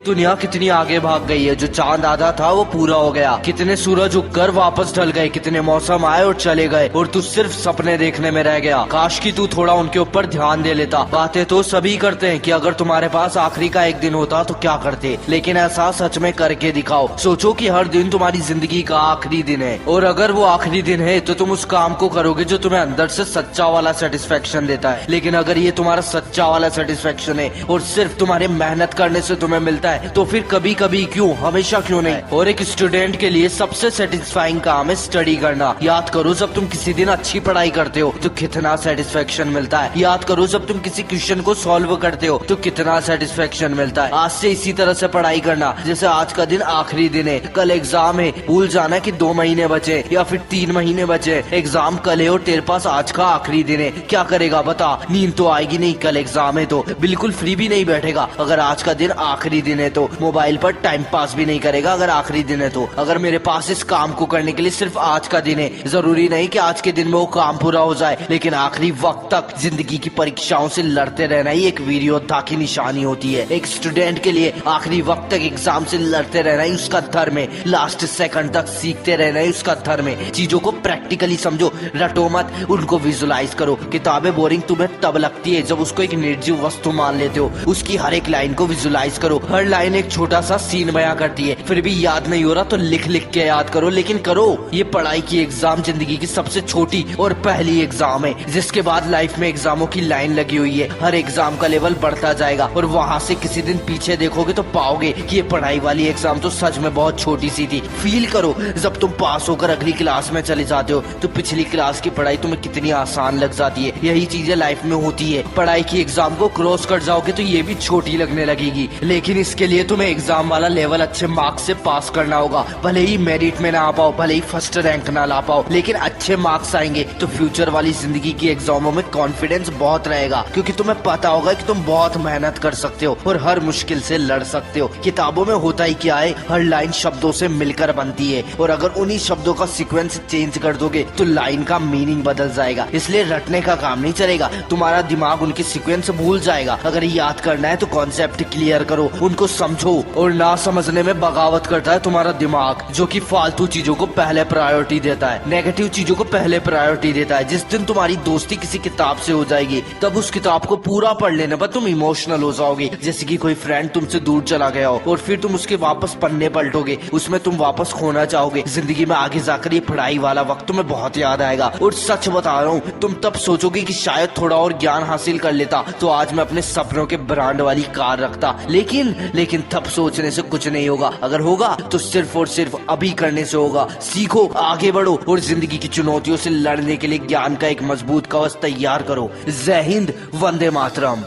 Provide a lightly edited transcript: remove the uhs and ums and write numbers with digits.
दुनिया कितनी आगे भाग गई है। जो चांद आधा था वो पूरा हो गया। कितने सूरज उगकर वापस ढल गए, कितने मौसम आए और चले गए और तू सिर्फ सपने देखने में रह गया। काश कि तू थोड़ा उनके ऊपर ध्यान दे लेता। बातें तो सभी करते हैं कि अगर तुम्हारे पास आखिरी का एक दिन होता तो क्या करते, लेकिन ऐसा सच में करके दिखाओ। सोचो कि हर दिन तुम्हारी जिंदगी का आखिरी दिन है और अगर वो आखिरी दिन है तो तुम उस काम को करोगे जो तुम्हें अंदर से सच्चा वाला सेटिस्फेक्शन देता है। लेकिन अगर ये तुम्हारा सच्चा वाला सेटिस्फेक्शन है और सिर्फ तुम्हारे मेहनत करने से तुम्हें मिलता है तो फिर कभी कभी क्यों, हमेशा क्यों नहीं। और एक स्टूडेंट के लिए सबसे सेटिस्फाइंग काम है स्टडी करना। याद करो जब तुम किसी दिन अच्छी पढ़ाई करते हो तो कितना सेटिस्फेक्शन मिलता है। याद करो जब तुम किसी क्वेश्चन को सॉल्व करते हो तो कितना सेटिस्फेक्शन मिलता है। आज से इसी तरह से पढ़ाई करना जैसे आज का दिन आखिरी दिन है, कल एग्जाम है। भूल जाना कि 2 महीने बचे या फिर 3 महीने बचे। एग्जाम कल है और तेरे पास आज का आखिरी दिन है। क्या करेगा बता? नींद तो आएगी नहीं, कल एग्जाम है तो बिल्कुल फ्री भी नहीं बैठेगा। अगर आज का दिन आखिरी दिन है तो मोबाइल पर टाइम पास भी नहीं करेगा। अगर आखिरी दिन है तो अगर मेरे पास इस काम को करने के लिए सिर्फ आज का दिन है, जरूरी नहीं कि आज के दिन में वो काम पूरा हो जाए, लेकिन आखिरी वक्त तक जिंदगी की परीक्षाओं से लड़ते रहना ही एक वीर योद्धा की निशानी होती है। एक स्टूडेंट के लिए आखिरी वक्त तक एग्जाम से लड़ते रहना ही उसका धर्म है। लास्ट सेकंड तक सीखते रहना ही उसका धर्म है। चीजों को प्रैक्टिकली समझो, रटो मत, उनको विजुलाइज करो। किताबें बोरिंग तुम्हें तब लगती है जब उसको एक निर्जीव वस्तु मान लेते हो। उसकी हर एक लाइन को विजुलाइज करो। हर लाइन एक छोटा सा सीन बयां करती है। फिर भी याद नहीं हो रहा तो लिख लिख के याद करो, लेकिन करो। ये पढ़ाई की एग्जाम जिंदगी की सबसे छोटी और पहली एग्जाम है, जिसके बाद लाइफ में एग्जामों की लाइन लगी हुई है। हर एग्जाम का लेवल बढ़ता जाएगा और वहाँ से किसी दिन पीछे देखोगे तो पाओगे कि ये पढ़ाई वाली एग्जाम तो सच में बहुत छोटी सी थी। फील करो जब तुम पास होकर अगली क्लास में चले जाते हो तो पिछली क्लास की पढ़ाई तुम्हें कितनी आसान लग जाती है। यही चीजें लाइफ में होती है। पढ़ाई की एग्जाम को क्रॉस कर जाओगे तो ये भी छोटी लगने लगेगी, लेकिन इसके लिए तुम्हें एग्जाम वाला लेवल अच्छे मार्क्स से पास करना होगा। भले ही मेरिट में ना आ पाओ, भले ही फर्स्ट रैंक ना ला पाओ, लेकिन अच्छे मार्क्स आएंगे तो फ्यूचर वाली जिंदगी की एग्जामों में कॉन्फिडेंस बहुत रहेगा, क्योंकि तुम्हें पता होगा कि तुम बहुत मेहनत कर सकते हो और हर मुश्किल से लड़ सकते हो। किताबों में होता ही क्या है, हर लाइन शब्दों से मिलकर बनती है और अगर उन्हीं शब्दों का सीक्वेंस चेंज कर दोगे तो लाइन का मीनिंग बदल जाएगा। इसलिए रटने का काम नहीं चलेगा, तुम्हारा दिमाग उनकी सीक्वेंस भूल जाएगा। अगर याद करना है तो कॉन्सेप्ट क्लियर करो, उनको समझो। और ना समझने में बगावत करता है तुम्हारा दिमाग, जो कि फालतू चीजों को पहले प्रायोरिटी देता है, नेगेटिव चीजों को पहले प्रायोरिटी देता है। जिस दिन तुम्हारी दोस्ती किसी किताब से हो जाएगी तब उस किताब को पूरा पढ़ लेने पर तुम इमोशनल हो जाओगे। जैसे कि कोई फ्रेंड तुमसे दूर चला गया हो और फिर तुम उसके वापस पन्ने पलटोगे, उसमें तुम वापस खोना चाहोगे। जिंदगी में आगे जाकर ये पढ़ाई वाला वक्त तुम्हें बहुत याद आएगा और सच बता रहा हूँ, तुम तब सोचोगे कि शायद थोड़ा और ज्ञान हासिल कर लेता तो आज मैं अपने सपनों के ब्रांड वाली कार रखता। लेकिन तब सोचने से कुछ नहीं होगा। अगर होगा तो सिर्फ और सिर्फ अभी करने से होगा। सीखो, आगे बढ़ो और जिंदगी की चुनौतियों से लड़ने के लिए ज्ञान का एक मजबूत कवच तैयार करो। जय हिंद, वंदे मातरम।